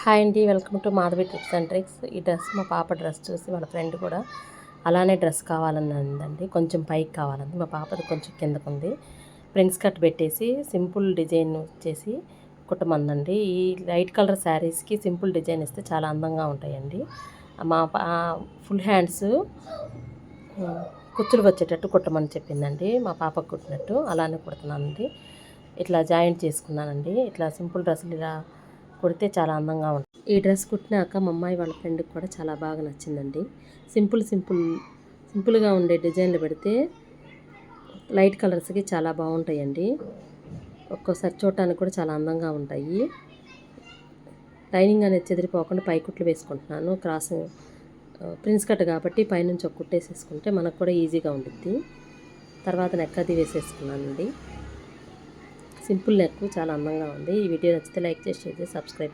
Hi అండి, welcome to Madhavi tips and tricks. ఈ dress మా పాప డ్రెస్ చూసి వాళ్ళ ఫ్రెండ్ కూడా అలానే డ్రెస్ కావాలని అందండి. కొంచెం పైకి కావాలండి. మా పాపది కొంచెం కిందకు ఉంది. ప్రిన్స్ కట్ పెట్టేసి సింపుల్ డిజైన్ చేసి కుట్టమందండి. ఈ లైట్ కలర్ శారీస్కి సింపుల్ డిజైన్ ఇస్తే చాలా అందంగా ఉంటాయండి. మా ఫుల్ హ్యాండ్స్ కుచ్చులు వచ్చేటట్టు కుట్టమని చెప్పిందండి. మా పాపకు కుట్టినట్టు అలానే కుడుతున్నానండి. ఇట్లా జాయింట్ చేసుకున్నానండి. ఇట్లా సింపుల్ డ్రెస్సులు ఇలా కుడితే చాలా అందంగా ఉంటుంది. ఈ డ్రెస్ కుట్టినాక మా అమ్మాయి వాళ్ళ ఫ్రెండ్కి కూడా చాలా బాగా నచ్చిందండి. సింపుల్గా ఉండే డిజైన్లు పెడితే లైట్ కలర్స్కి చాలా బాగుంటాయండి. ఒక్కోసారి చూడటానికి కూడా చాలా అందంగా ఉంటాయి. లైనింగ్ అనేది చెదిరిపోకుండా పై కుట్లు వేసుకుంటున్నాను. క్రాస్ ప్రిన్స్ కట్ కాబట్టి పైనుంచి ఒక కుట్టేసేసుకుంటే మనకు కూడా ఈజీగా ఉంటుంది. తర్వాత నెక్ అది వేసేసుకున్నానండి. సింపుల్ నెక్ చాలా అందంగా ఉంది. ఈ వీడియో నచ్చితే లైక్ చేసి షేర్ చేసి సబ్స్క్రైబ్